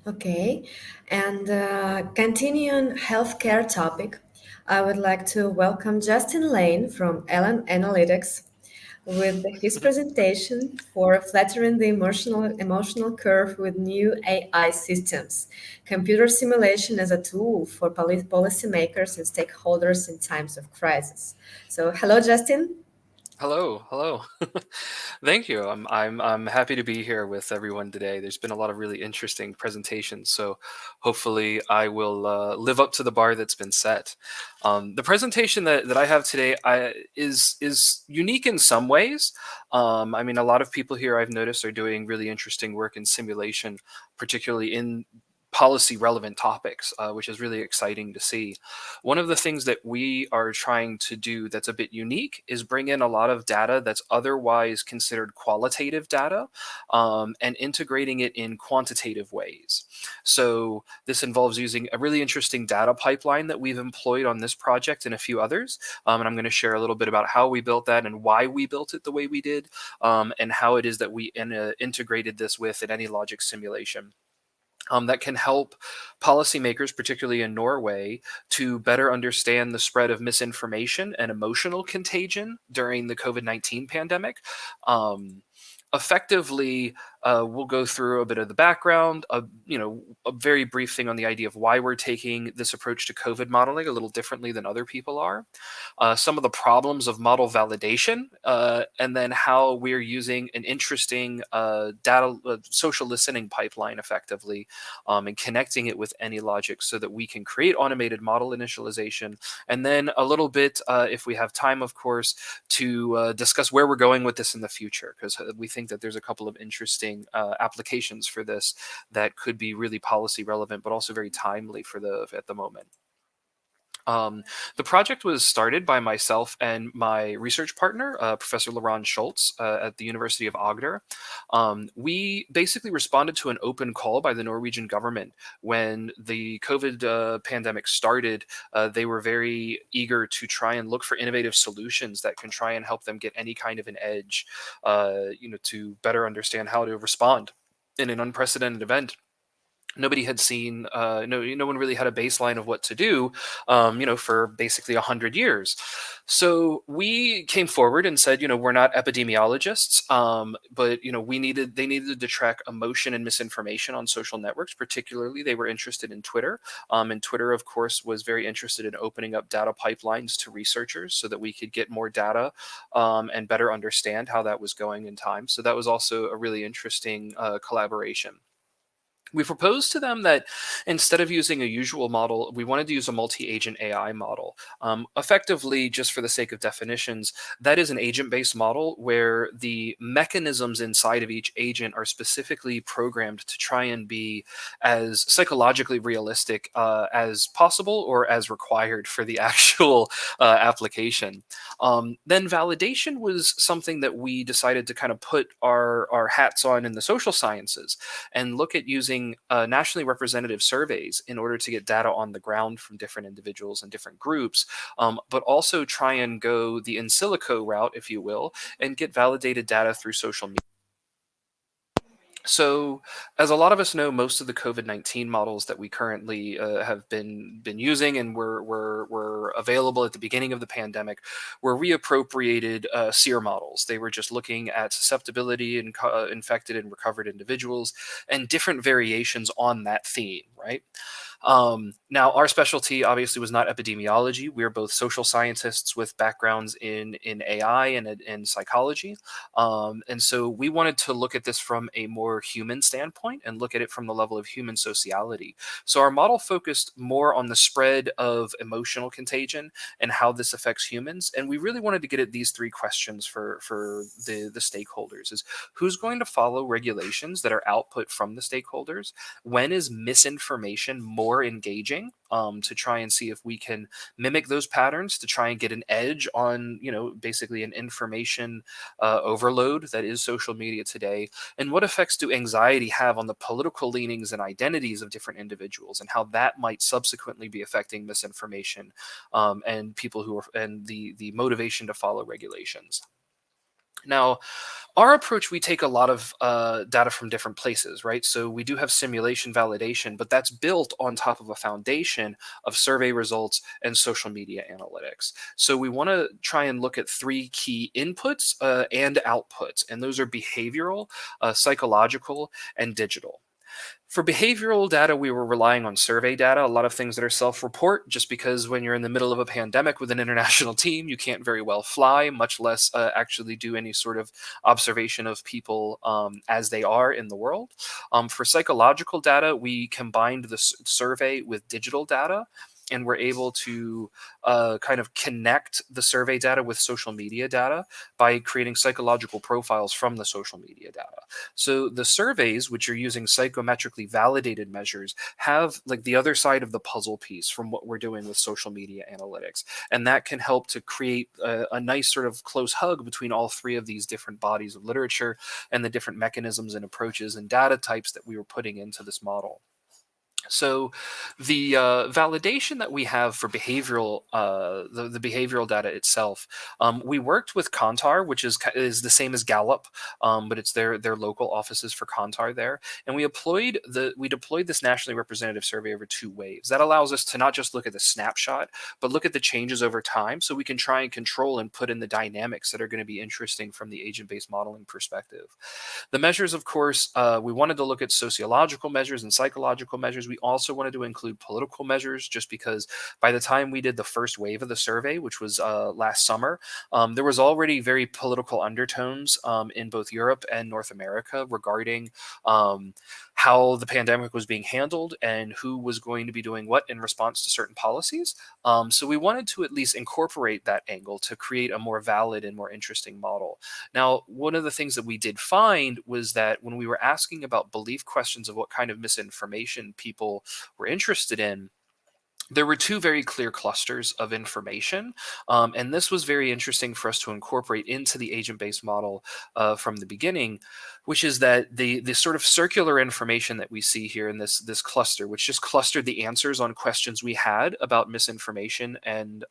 Okay, and continuing healthcare topic, I would like to welcome Justin Lane from Ellen Analytics with his presentation for flattering the emotional curve with new AI systems, computer simulation as a tool for policymakers and stakeholders in times of crisis. So, hello, Justin. Hello, hello. Thank you. I'm happy to be here with everyone today. There's been a lot of really interesting presentations, so hopefully I will live up to the bar that's been set. The presentation that I have today is unique in some ways. I mean, a lot of people here I've noticed are doing really interesting work in simulation, particularly in policy relevant topics, which is really exciting to see. One of the things that we are trying to do that's a bit unique is bring in a lot of data that's otherwise considered qualitative data, and integrating it in quantitative ways. So this involves using a really interesting data pipeline that we've employed on this project and a few others. And I'm going to share a little bit about how we built that and why we built it the way we did, and how it is that we integrated this with an AnyLogic simulation. That can help policymakers, particularly in Norway, to better understand the spread of misinformation and emotional contagion during the COVID-19 pandemic. Um, Effectively, we'll go through a bit of the background, a very brief thing on the idea of why we're taking this approach to COVID modeling a little differently than other people are, some of the problems of model validation, and then how we're using an interesting data social listening pipeline effectively, and connecting it with AnyLogic so that we can create automated model initialization. And then a little bit, if we have time, of course, to discuss where we're going with this in the future, because we think that there's a couple of interesting applications for this that could be really policy relevant, but also very timely for the at the moment. Um, the project was started by myself and my research partner, Professor Laurent Schultz, at the University of Agder. We basically responded to an open call by the Norwegian government when the COVID pandemic started. They were very eager to try and look for innovative solutions that can try and help them get any kind of an edge, to better understand how to respond in an unprecedented event. Nobody had seen, no one really had a baseline of what to do, for basically 100 years. So we came forward and said, we're not epidemiologists, but they needed to track emotion and misinformation on social networks. Particularly, they were interested in Twitter, and Twitter, of course, was very interested in opening up data pipelines to researchers so that we could get more data, and better understand how that was going in time. So that was also a really interesting collaboration. We proposed to them that instead of using a usual model, we wanted to use a multi-agent AI model. Effectively, just for the sake of definitions, that is an agent-based model where the mechanisms inside of each agent are specifically programmed to try and be as psychologically realistic as possible or as required for the actual application. Then validation was something that we decided to kind of put our hats on in the social sciences and look at using nationally representative surveys in order to get data on the ground from different individuals and different groups, but also try and go the in silico route, if you will, and get validated data through social media. So, as a lot of us know, most of the COVID-19 models that we currently have been using and were available at the beginning of the pandemic were reappropriated SEER models. They were just looking at susceptibility in infected and recovered individuals and different variations on that theme, right? Now, our specialty obviously was not epidemiology. We are both social scientists with backgrounds in AI and psychology. And so we wanted to look at this from a more human standpoint and look at it from the level of human sociality. So our model focused more on the spread of emotional contagion and how this affects humans. And we really wanted to get at these three questions for the stakeholders: is who's going to follow regulations that are output from the stakeholders? When is misinformation more engaging, to try and see if we can mimic those patterns to try and get an edge on, basically an information overload that is social media today? And what effects do anxiety have on the political leanings and identities of different individuals, and how that might subsequently be affecting misinformation, and people who are and the motivation to follow regulations? Now, our approach, we take a lot of data from different places, right? So we do have simulation validation, but that's built on top of a foundation of survey results and social media analytics. So we want to try and look at three key inputs and outputs, and those are behavioral, psychological, and digital. For behavioral data, we were relying on survey data, a lot of things that are self report, just because when you're in the middle of a pandemic with an international team, you can't very well fly, much less actually do any sort of observation of people as they are in the world. For psychological data, we combined the survey with digital data. And we're able to kind of connect the survey data with social media data by creating psychological profiles from the social media data. So the surveys, which are using psychometrically validated measures, have like the other side of the puzzle piece from what we're doing with social media analytics. And that can help to create a nice sort of close hug between all three of these different bodies of literature and the different mechanisms and approaches and data types that we were putting into this model. So, the validation that we have for the behavioral data itself, we worked with Kantar, which is the same as Gallup, but it's their local offices for Kantar there, and we deployed this nationally representative survey over 2 waves. That allows us to not just look at the snapshot, but look at the changes over time, so we can try and control and put in the dynamics that are going to be interesting from the agent-based modeling perspective. The measures, of course, we wanted to look at sociological measures and psychological measures. We also wanted to include political measures, just because by the time we did the first wave of the survey, which was last summer, there was already very political undertones in both Europe and North America regarding um, how the pandemic was being handled and who was going to be doing what in response to certain policies. So we wanted to at least incorporate that angle to create a more valid and more interesting model. Now, one of the things that we did find was that when we were asking about belief questions of what kind of misinformation people were interested in, there were two very clear clusters of information. And this was very interesting for us to incorporate into the agent based model from the beginning, which is that the sort of circular information that we see here in this cluster, which just clustered the answers on questions we had about misinformation and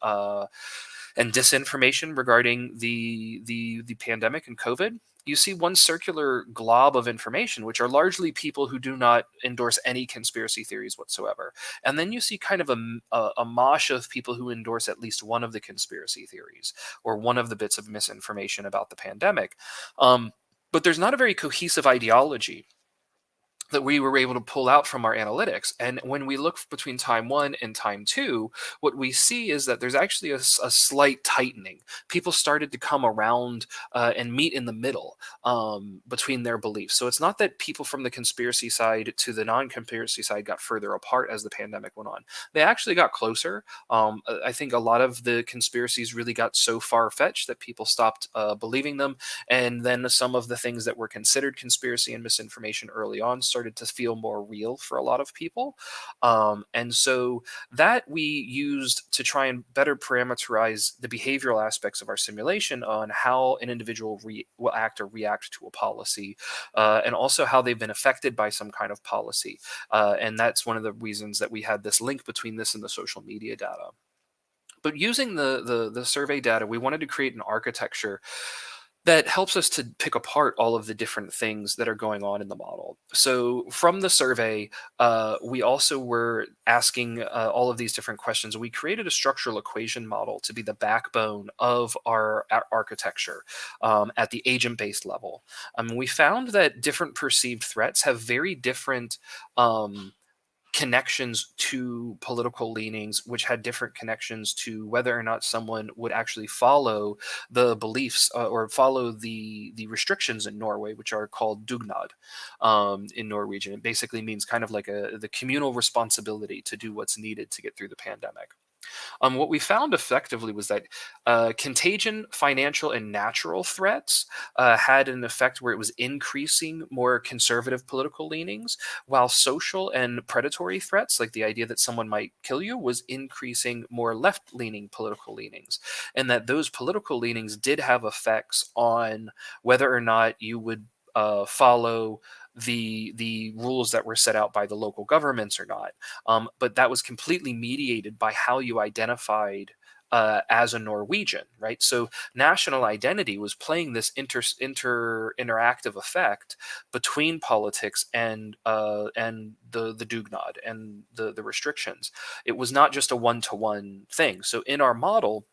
disinformation regarding the pandemic and COVID. You see one circular glob of information, which are largely people who do not endorse any conspiracy theories whatsoever. And then you see kind of a mosh of people who endorse at least one of the conspiracy theories or one of the bits of misinformation about the pandemic. But there's not a very cohesive ideology that we were able to pull out from our analytics. And when we look between time one and time two, what we see is that there's actually a slight tightening. People started to come around and meet in the middle between their beliefs. So it's not that people from the conspiracy side to the non conspiracy side got further apart as the pandemic went on. They actually got closer. I think a lot of the conspiracies really got so far fetched that people stopped believing them. And then some of the things that were considered conspiracy and misinformation early on started to feel more real for a lot of people. And so that we used to try and better parameterize the behavioral aspects of our simulation on how an individual will act or react to a policy, and also how they've been affected by some kind of policy. And that's one of the reasons that we had this link between this and the social media data. But using the survey data, we wanted to create an architecture that helps us to pick apart all of the different things that are going on in the model. So from the survey, we also were asking all of these different questions. We created a structural equation model to be the backbone of our architecture at the agent-based level. We found that different perceived threats have very different connections to political leanings, which had different connections to whether or not someone would actually follow the beliefs or follow the restrictions in Norway, which are called dugnad in Norwegian. It basically means kind of like the communal responsibility to do what's needed to get through the pandemic. What we found effectively was that contagion, financial, and natural threats had an effect where it was increasing more conservative political leanings, while social and predatory threats, like the idea that someone might kill you, was increasing more left leaning political leanings. And that those political leanings did have effects on whether or not you would follow the rules that were set out by the local governments or not. But that was completely mediated by how you identified as a Norwegian, right? So national identity was playing this interactive effect between politics and the dugnad and the restrictions. It was not just a one-to-one thing. So in our model,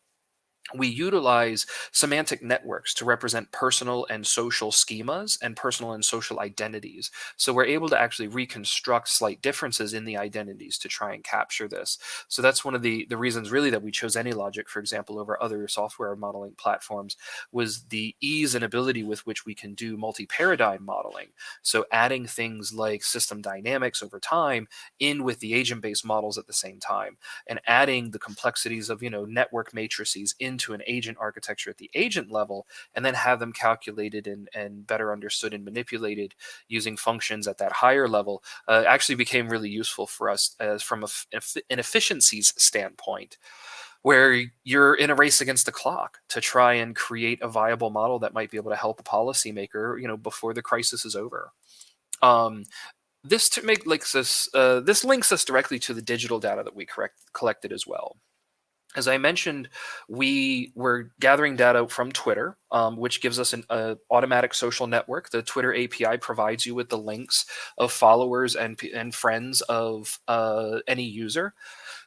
we utilize semantic networks to represent personal and social schemas and personal and social identities. So we're able to actually reconstruct slight differences in the identities to try and capture this. So that's one of the reasons really that we chose AnyLogic, for example, over other software modeling platforms, was the ease and ability with which we can do multi-paradigm modeling. So adding things like system dynamics over time in with the agent-based models at the same time, and adding the complexities of network matrices into an agent architecture at the agent level, and then have them calculated and better understood and manipulated using functions at that higher level, actually became really useful for us as from an efficiencies standpoint, where you're in a race against the clock to try and create a viable model that might be able to help a policymaker before the crisis is over. um, this to make like this links us directly to the digital data that we collected as well. As I mentioned, we were gathering data from Twitter, which gives us an automatic social network. The Twitter API provides you with the links of followers and friends of any user.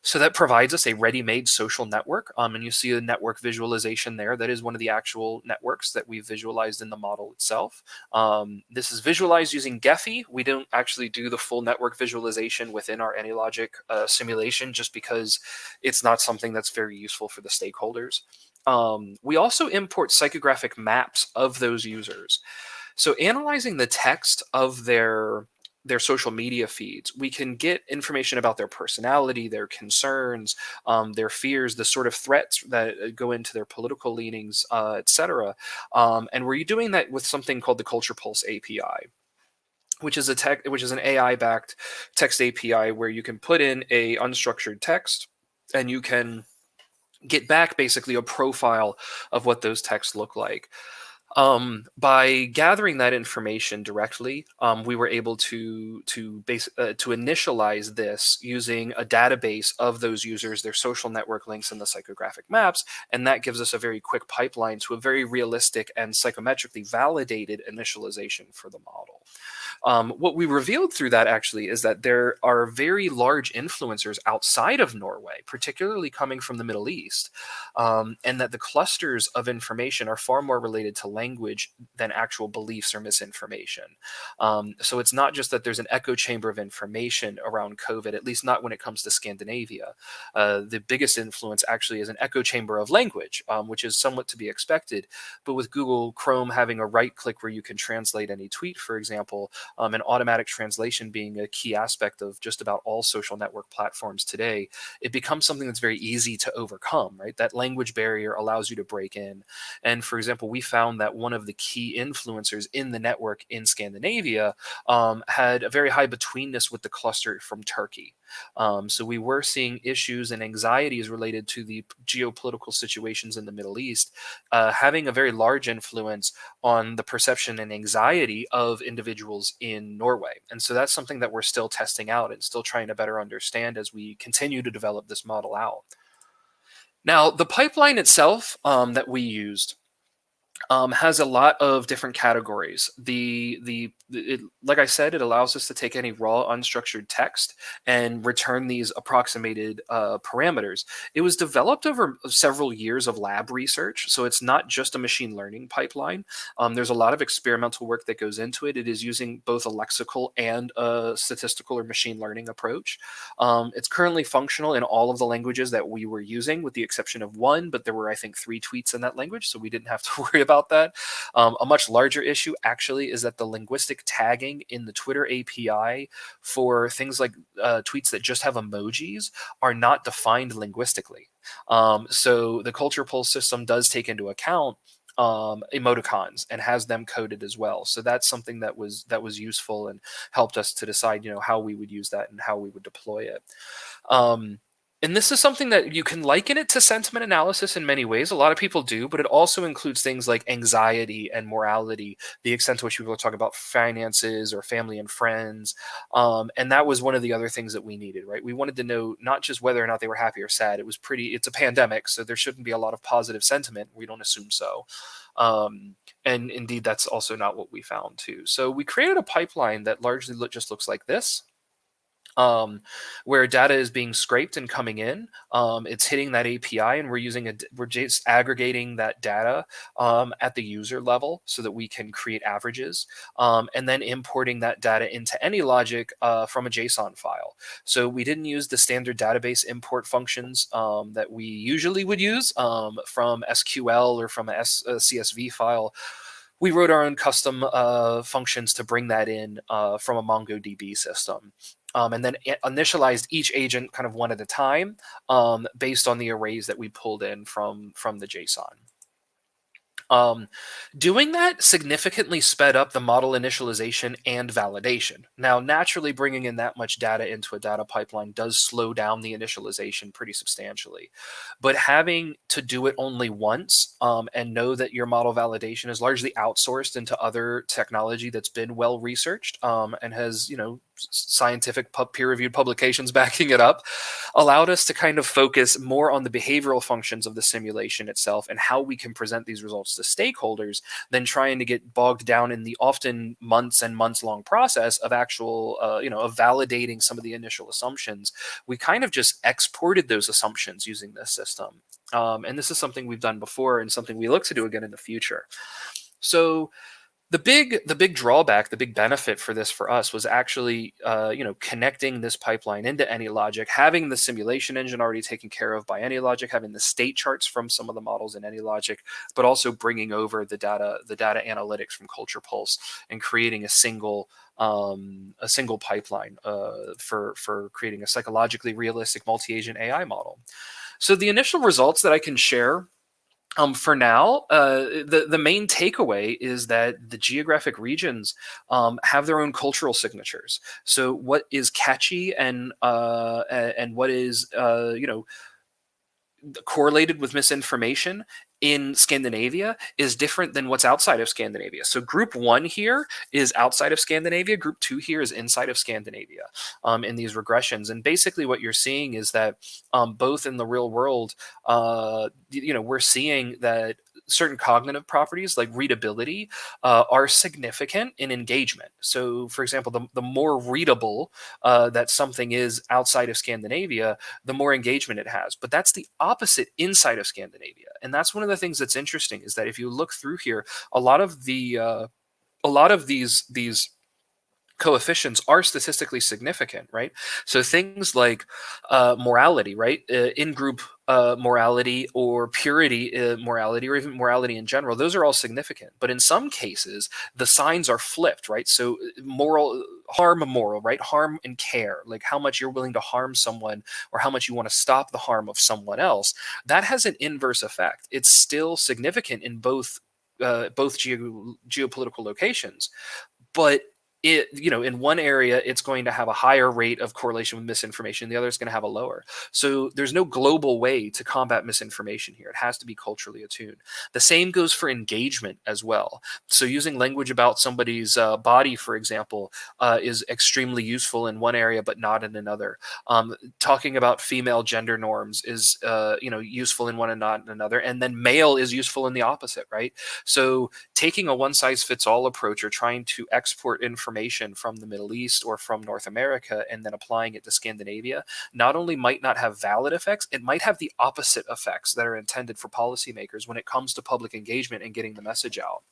So that provides us a ready-made social network. And you see a network visualization there. That is one of the actual networks that we visualized in the model itself. This is visualized using Gephi. We don't actually do the full network visualization within our AnyLogic simulation, just because it's not something that's very useful for the stakeholders. We also import psychographic maps of those users. So analyzing the text of their social media feeds, we can get information about their personality, their concerns, their fears, the sort of threats that go into their political leanings, etc. And we're doing that with something called the Culture Pulse API, which is an AI-backed text API where you can put in a unstructured text and you can get back basically a profile of what those texts look like. By gathering that information directly, we were able to initialize this using a database of those users, their social network links, and the psychographic maps, and that gives us a very quick pipeline to a very realistic and psychometrically validated initialization for the model. What we revealed through that actually is that there are very large influencers outside of Norway, particularly coming from the Middle East, and that the clusters of information are far more related to language than actual beliefs or misinformation. So it's not just that there's an echo chamber of information around COVID, at least not when it comes to Scandinavia. The biggest influence actually is an echo chamber of language, which is somewhat to be expected. But with Google Chrome having a right click where you can translate any tweet, for example, and automatic translation being a key aspect of just about all social network platforms today, it becomes something that's very easy to overcome, right? That language barrier allows you to break in. And for example, we found that one of the key influencers in the network in Scandinavia had a very high betweenness with the cluster from Turkey. So we were seeing issues and anxieties related to the geopolitical situations in the Middle East, having a very large influence on the perception and anxiety of individuals in Norway. And so that's something that we're still testing out and still trying to better understand as we continue to develop this model out. Now, the pipeline itself that we used has a lot of different categories. Like I said, it allows us to take any raw unstructured text and return these approximated parameters. It was developed over several years of lab research, so it's not just a machine learning pipeline. There's a lot of experimental work that goes into it. It is using both a lexical and a statistical or machine learning approach. It's currently functional in all of the languages that we were using, with the exception of one, but there were, I think, 3 tweets in that language, so we didn't have to worry about that. A much larger issue actually is that the linguistic tagging in the Twitter API for things like tweets that just have emojis are not defined linguistically. So the Culture Pulse system does take into account emoticons and has them coded as well. So that's something that was useful and helped us to decide, how we would use that and how we would deploy it. Um, And this is something that you can liken it to sentiment analysis in many ways. A lot of people do, but it also includes things like anxiety and morality, the extent to which people talk about finances or family and friends. And that was one of the other things that we needed, right? We wanted to know not just whether or not they were happy or sad. It's a pandemic, so there shouldn't be a lot of positive sentiment. We don't assume so. And indeed, that's also not what we found, too. So we created a pipeline that largely just looks like this, where data is being scraped and coming in. It's hitting that API, and we're just aggregating that data at the user level so that we can create averages, and then importing that data into AnyLogic from a JSON file. So we didn't use the standard database import functions that we usually would use from SQL or from a CSV file. We wrote our own custom functions to bring that in from a MongoDB system. And then initialized each agent kind of one at a time based on the arrays that we pulled in from the JSON. Doing that significantly sped up the model initialization and validation. Now, naturally, bringing in that much data into a data pipeline does slow down the initialization pretty substantially. But having to do it only once and know that your model validation is largely outsourced into other technology that's been well researched and has, scientific peer-reviewed publications backing it up, allowed us to kind of focus more on the behavioral functions of the simulation itself and how we can present these results to stakeholders than trying to get bogged down in the often months and months long process of actual, of validating some of the initial assumptions. We kind of just exported those assumptions using this system. And this is something we've done before and something we look to do again in the future. So the big drawback, the big benefit for this for us was actually connecting this pipeline into AnyLogic, having the simulation engine already taken care of by AnyLogic, having the state charts from some of the models in AnyLogic, but also bringing over the data analytics from Culture Pulse and creating a single pipeline for creating a psychologically realistic multi-agent AI model. So the initial results that I can share for now, the main takeaway is that the geographic regions have their own cultural signatures. So what is catchy and what is correlated with misinformation in Scandinavia is different than what's outside of Scandinavia. So group one here is outside of Scandinavia. Group two here is inside of Scandinavia in these regressions. And basically what you're seeing is that both in the real world, we're seeing that certain cognitive properties like readability are significant in engagement. So for example, the more readable that something is outside of Scandinavia, the more engagement it has. But that's the opposite inside of Scandinavia. And that's one of the things that's interesting is that if you look through here, a lot of these coefficients are statistically significant, right? So things like morality, right? In-group morality or purity morality, or even morality in general, those are all significant. But in some cases, the signs are flipped, right? So moral, right? Harm and care, like how much you're willing to harm someone or how much you want to stop the harm of someone else. That has an inverse effect. It's still significant in both geopolitical locations, but in one area it's going to have a higher rate of correlation with misinformation, the other is going to have a lower. So there's no global way to combat misinformation here. It has to be culturally attuned. The same goes for engagement as well. So using language about somebody's body, for example, is extremely useful in one area but not in another. Talking about female gender norms is useful in one and not in another, and then male is useful in the opposite, right? So taking a one size fits all approach or trying to export information from the Middle East or from North America and then applying it to Scandinavia not only might not have valid effects, it might have the opposite effects that are intended for policymakers when it comes to public engagement and getting the message out.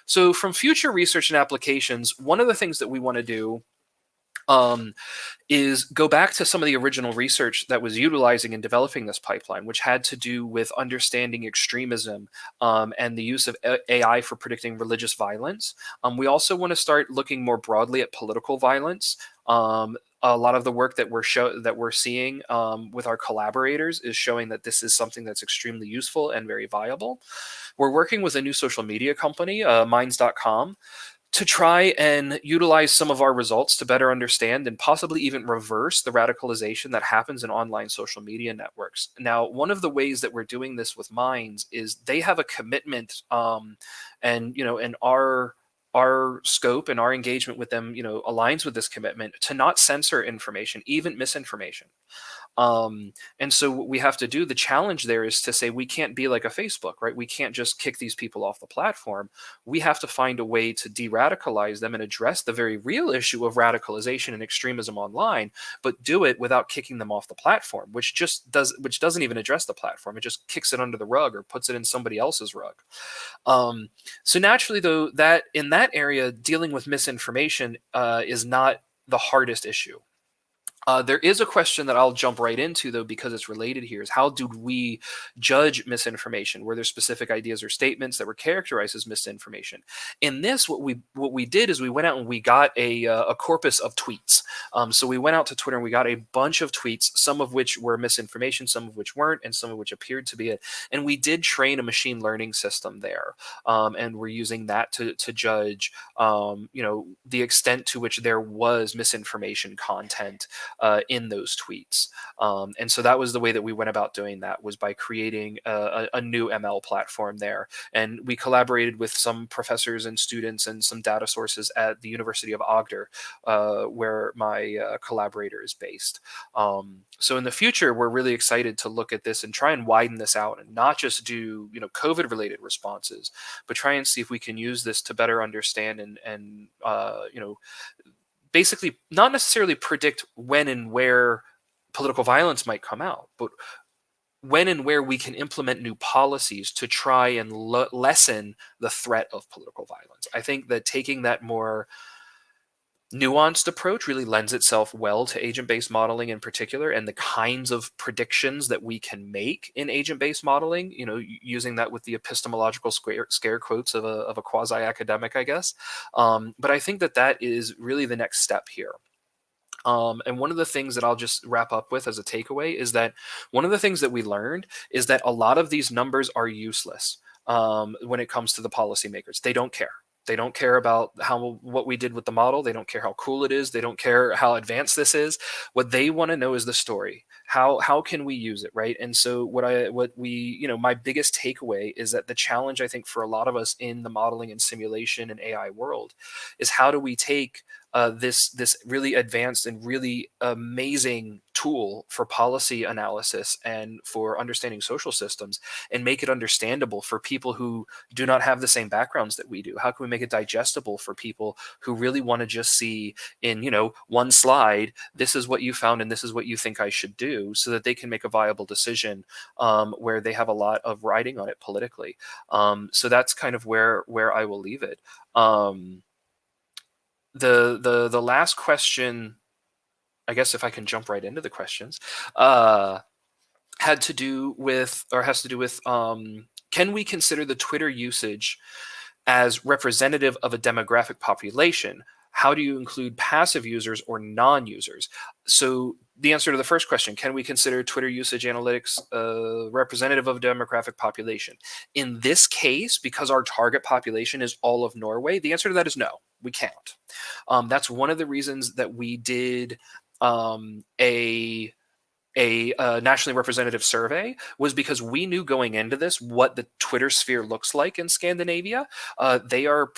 So from future research and applications, one of the things that we want to do is go back to some of the original research that was utilizing and developing this pipeline, which had to do with understanding extremism and the use of AI for predicting religious violence. We also want to start looking more broadly at political violence. A lot of the work that we're seeing with our collaborators is showing that this is something that's extremely useful and very viable. We're working with a new social media company, Minds.com, to try and utilize some of our results to better understand and possibly even reverse the radicalization that happens in online social media networks. Now, one of the ways that we're doing this with Minds is they have a commitment, and and our scope and our engagement with them, aligns with this commitment to not censor information, even misinformation. And so what we have to do, the challenge there is to say we can't be like a Facebook, right? We can't just kick these people off the platform. We have to find a way to de-radicalize them and address the very real issue of radicalization and extremism online, but do it without kicking them off the platform, which doesn't even address the platform. It just kicks it under the rug or puts it in somebody else's rug. Um, so naturally, though, that in that area, dealing with misinformation is not the hardest issue. There is a question that I'll jump right into, though, because it's related here: is how do we judge misinformation? Were there specific ideas or statements that were characterized as misinformation? In this, what we did is we went out and we got a corpus of tweets. So we went out to Twitter and we got a bunch of tweets, some of which were misinformation, some of which weren't, and some of which appeared to be it. And we did train a machine learning system there, and we're using that to judge, the extent to which there was misinformation content in those tweets. And so that was the way that we went about doing that, was by creating a new ML platform there. And we collaborated with some professors and students and some data sources at the University of Agder, where my collaborator is based. So in the future, we're really excited to look at this and try and widen this out and not just do, COVID related responses, but try and see if we can use this to better understand and basically not necessarily predict when and where political violence might come out, but when and where we can implement new policies to try and lessen the threat of political violence. I think that taking that more nuanced approach really lends itself well to agent-based modeling in particular, and the kinds of predictions that we can make in agent-based modeling, using that with the epistemological scare quotes of a quasi-academic, I guess. But I think that is really the next step here. And one of the things that I'll just wrap up with as a takeaway is that one of the things that we learned is that a lot of these numbers are useless when it comes to the policymakers. They don't care. They don't care about what we did with the model. They don't care how cool it is. They don't care how advanced this is. What they want to know is the story. How can we use it, right? And so my biggest takeaway is that the challenge, I think, for a lot of us in the modeling and simulation and AI world is how do we take this really advanced and really amazing tool for policy analysis and for understanding social systems and make it understandable for people who do not have the same backgrounds that we do? How can we make it digestible for people who really want to just see in, one slide, this is what you found and this is what you think I should do, so that they can make a viable decision where they have a lot of riding on it politically. So that's kind of where I will leave it. The last question, I guess, if I can jump right into the questions, has to do with can we consider the Twitter usage as representative of a demographic population? How do you include passive users or non-users? So the answer to the first question, can we consider Twitter usage analytics representative of a demographic population? In this case, because our target population is all of Norway, the answer to that is no, we can't. That's one of the reasons that we did a nationally representative survey, was because we knew going into this what the Twitter sphere looks like in Scandinavia. They are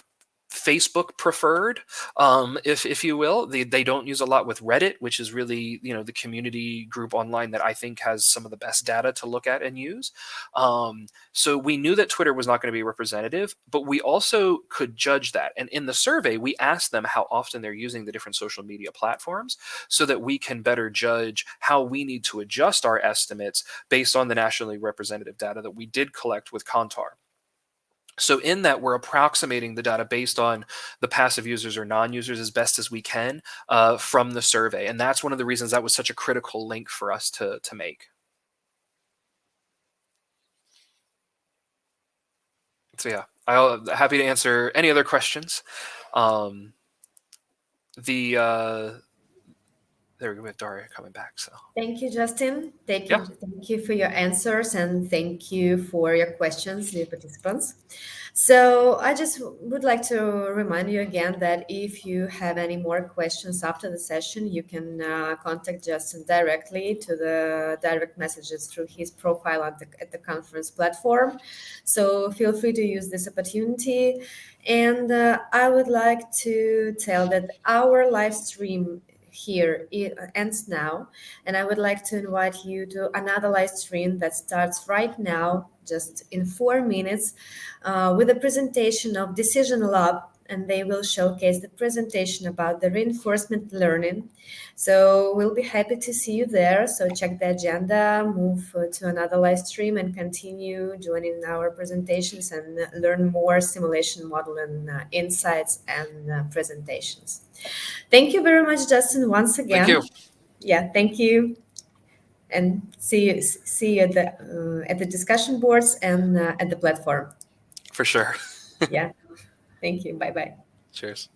Facebook preferred, if you will. They don't use a lot with Reddit, which is really the community group online that I think has some of the best data to look at and use. So we knew that Twitter was not going to be representative, but we also could judge that. And in the survey, we asked them how often they're using the different social media platforms, so that we can better judge how we need to adjust our estimates based on the nationally representative data that we did collect with Kantar. So in that, we're approximating the data based on the passive users or non-users as best as we can from the survey. And that's one of the reasons that was such a critical link for us to make. So yeah, I'm happy to answer any other questions. Um, the there we go. We have Daria coming back. So Thank you, Justin. yeah, Thank you for your answers and thank you for your questions, dear participants. So I just would like to remind you again that if you have any more questions after the session, you can contact Justin directly to the direct messages through his profile at the conference platform. So feel free to use this opportunity. And I would like to tell that our live stream here ends now, and I would like to invite you to another live stream that starts right now, just in 4 minutes, with a presentation of Decision Lab, and they will showcase the presentation about the reinforcement learning. So we'll be happy to see you there. So check the agenda, move to another live stream, and continue joining our presentations and learn more simulation model and insights and presentations. Thank you very much, Justin, once thank you again. Yeah, thank you, and see you at the discussion boards and at the platform. for sure. Yeah, thank you. Bye bye. Cheers.